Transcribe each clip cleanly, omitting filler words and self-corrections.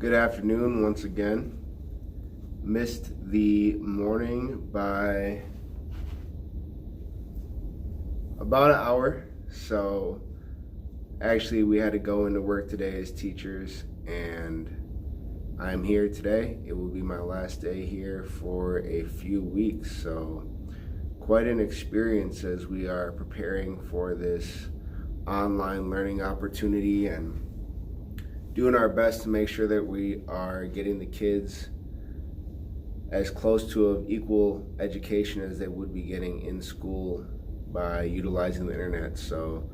Good afternoon once again. Missed the morning by about an hour, so actually we had to go into work today as teachers, and I'm here today. It will be my last day here for a few weeks, so quite an experience as we are preparing for this online learning opportunity and doing our best to make sure that we are getting the kids as close to an equal education as they would be getting in school by utilizing the internet. So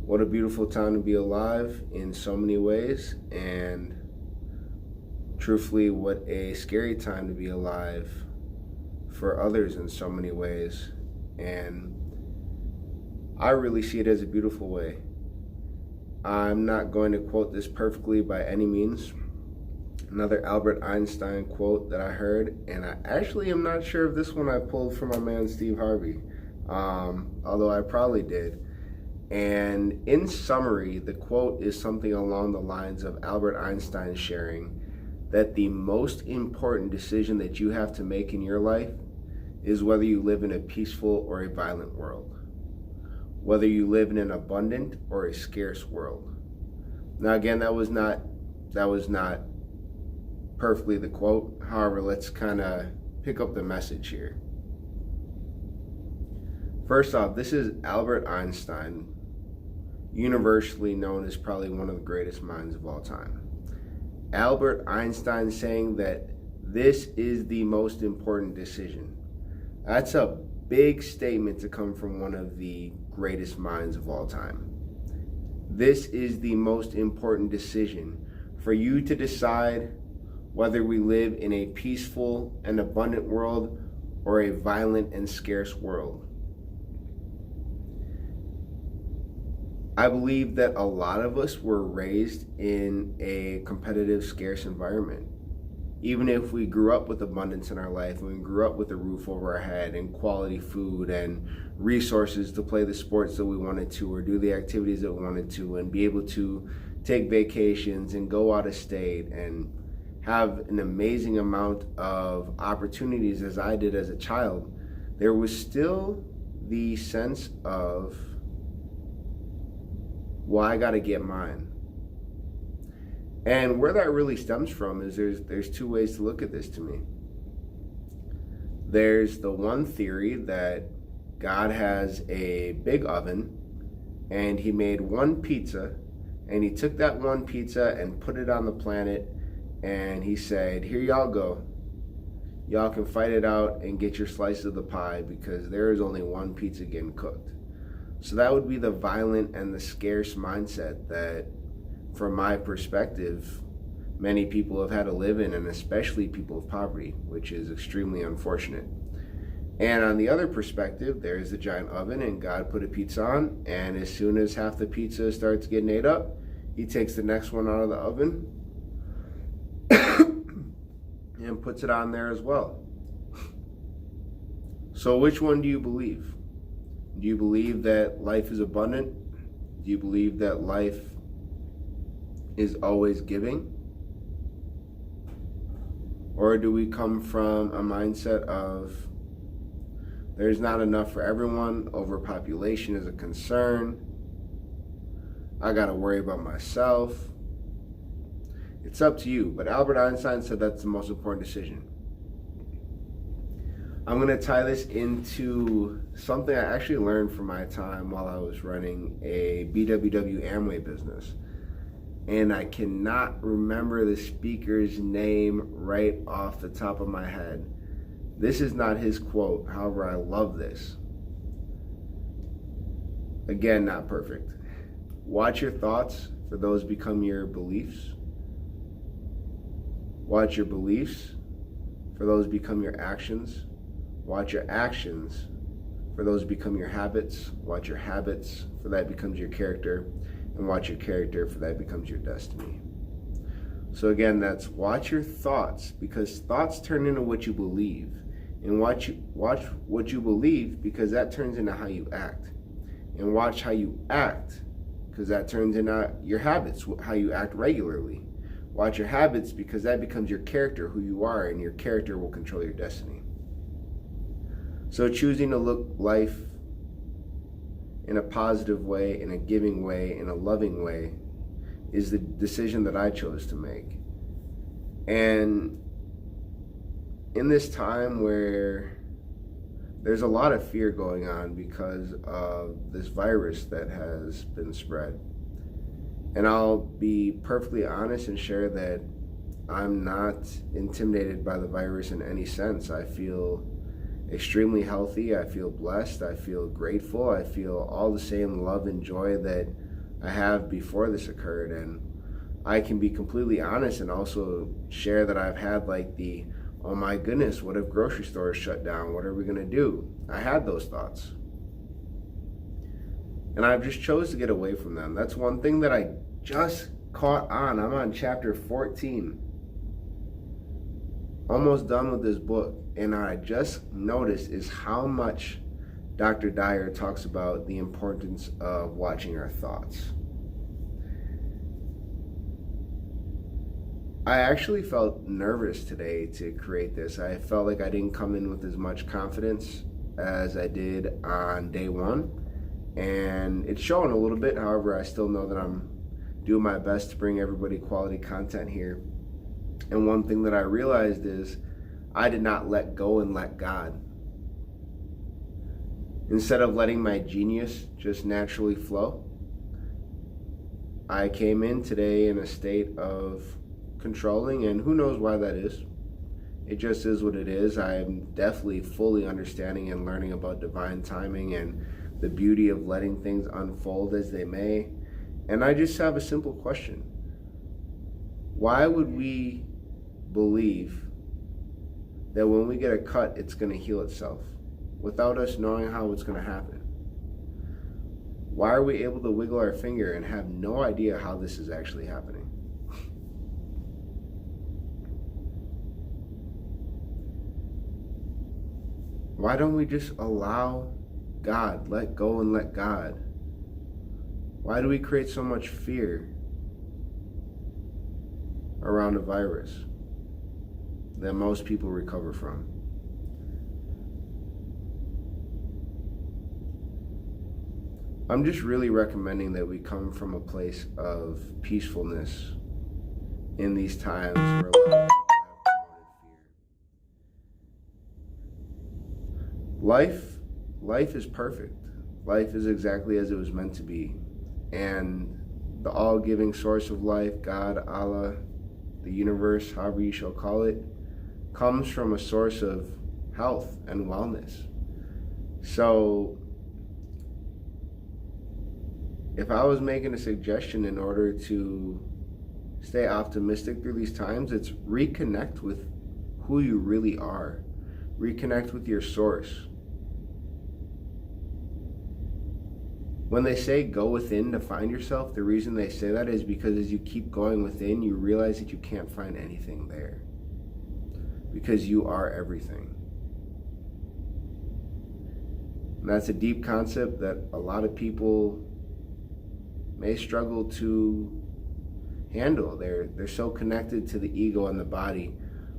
what a beautiful time to be alive in so many ways, and truthfully what a scary time to be alive for others in so many ways. And I really see it as a beautiful way. I'm not going to quote this perfectly by any means. Another Albert Einstein quote that I heard, and I actually am not sure if this one I pulled from my man Steve Harvey, although I probably did. And in summary, the quote is something along the lines of Albert Einstein sharing that the most important decision that you have to make in your life is whether you live in a peaceful or a violent world, whether you live in an abundant or a scarce world. Now again, that was not perfectly the quote. However, let's kind of pick up the message here. First off, this is Albert Einstein, universally known as probably one of the greatest minds of all time. Albert Einstein saying that this is the most important decision. That's a big statement to come from one of the greatest minds of all time. This is the most important decision for you to decide whether we live in a peaceful and abundant world or a violent and scarce world. I believe that a lot of us were raised in a competitive, scarce environment. Even if we grew up with abundance in our life, and we grew up with a roof over our head and quality food and resources to play the sports that we wanted to or do the activities that we wanted to and be able to take vacations and go out of state and have an amazing amount of opportunities as I did as a child, there was still the sense of, well, I gotta get mine. And where that really stems from is there's two ways to look at this to me. There's the one theory that God has a big oven and he made one pizza, and he took that one pizza and put it on the planet, and he said, here y'all go. Y'all can fight it out and get your slice of the pie because there is only one pizza getting cooked. So that would be the violent and the scarce mindset that, from my perspective, many people have had to live in, and especially people of poverty, which is extremely unfortunate. And on the other perspective, there's the giant oven, and God put a pizza on, and as soon as half the pizza starts getting ate up, he takes the next one out of the oven and puts it on there as well. So which one do you believe? Do you believe that life is abundant? Do you believe that life is always giving? Or do we come from a mindset of there's not enough for everyone, overpopulation is a concern, I gotta worry about myself? It's up to you, but Albert Einstein said that's the most important decision. I'm gonna tie this into something I actually learned from my time while I was running a BWW Amway business. And I cannot remember the speaker's name right off the top of my head. This is not his quote, however, I love this. Again, not perfect. Watch your thoughts, for those become your beliefs. Watch your beliefs, for those become your actions. Watch your actions, for those become your habits. Watch your habits, for that becomes your character. And watch your character, for that becomes your destiny. So again, that's watch your thoughts, because thoughts turn into what you believe. And watch what you believe, because that turns into how you act. And watch how you act, because that turns into your habits, how you act regularly. Watch your habits, because that becomes your character, who you are, and your character will control your destiny. So choosing to look life in a positive way, in a giving way, in a loving way is the decision that I chose to make. And in this time where there's a lot of fear going on because of this virus that has been spread, and I'll be perfectly honest and share that I'm not intimidated by the virus in any sense. I feel extremely healthy. I feel blessed. I feel grateful. I feel all the same love and joy that I have before this occurred. And I can be completely honest and also share that I've had like the, oh my goodness, what if grocery stores shut down? What are we going to do? I had those thoughts. And I've just chose to get away from them. That's one thing that I just caught on. I'm on chapter 14. Almost done with this book. And I just noticed is how much Dr. Dyer talks about the importance of watching our thoughts. I actually felt nervous today to create this. I felt like I didn't come in with as much confidence as I did on day one. And it's showing a little bit. However, I still know that I'm doing my best to bring everybody quality content here. And one thing that I realized is I did not let go and let God. Instead of letting my genius just naturally flow, I came in today in a state of controlling, and who knows why that is. It just is what it is. I am definitely fully understanding and learning about divine timing and the beauty of letting things unfold as they may. And I just have a simple question. Why would we believe that when we get a cut, it's going to heal itself without us knowing how it's going to happen? Why are we able to wiggle our finger and have no idea how this is actually happening? Why don't we just allow God, let go and let God? Why do we create so much fear around a virus that most people recover from? I'm just really recommending that we come from a place of peacefulness in these times where a lot of people have promoted fear. Life is perfect. Life is exactly as it was meant to be. And the all-giving source of life, God, Allah, the universe, however you shall call it, comes from a source of health and wellness. So if I was making a suggestion in order to stay optimistic through these times, it's reconnect with who you really are. Reconnect with your source. When they say go within to find yourself, the reason they say that is because as you keep going within, you realize that you can't find anything there. Because you are everything. And that's a deep concept that a lot of people may struggle to handle. They're so connected to the ego and the body.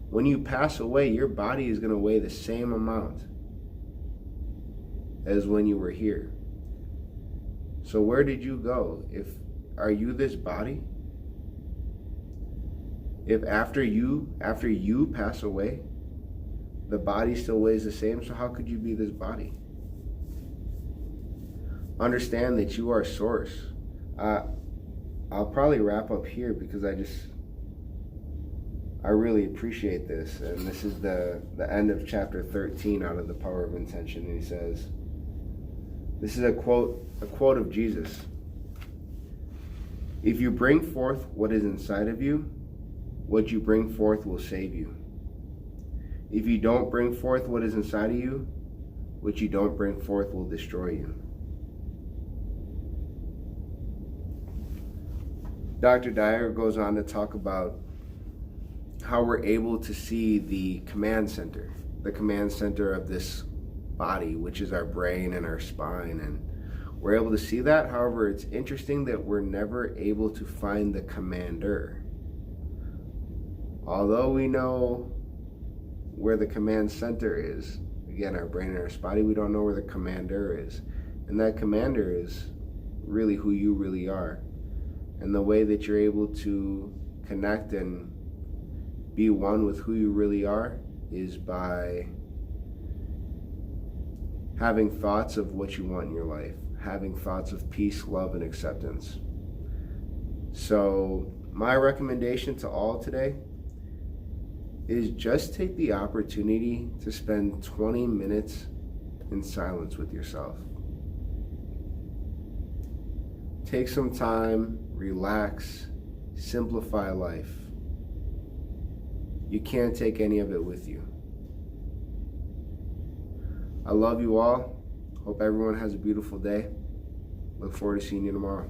When you pass away, your body is going to weigh the same amount as when you were here. So where did you go? Are you this body? If after you pass away, the body still weighs the same, so how could you be this body? Understand that you are source. I'll probably wrap up here because I really appreciate this. And this is the end of chapter 13 out of The Power of Intention. And he says, this is a quote of Jesus. If you bring forth what is inside of you, what you bring forth will save you. If you don't bring forth what is inside of you, what you don't bring forth will destroy you. Dr. Dyer goes on to talk about how we're able to see the command center of this body, which is our brain and our spine, and we're able to see that. However, it's interesting that we're never able to find the commander. Although we know where the command center is, again, our brain and our body, we don't know where the commander is. And that commander is really who you really are. And the way that you're able to connect and be one with who you really are is by having thoughts of what you want in your life, having thoughts of peace, love, and acceptance. So my recommendation to all today is just take the opportunity to spend 20 minutes in silence with yourself. Take some time, relax, simplify life. You can't take any of it with you. I love you all. Hope everyone has a beautiful day. Look forward to seeing you tomorrow.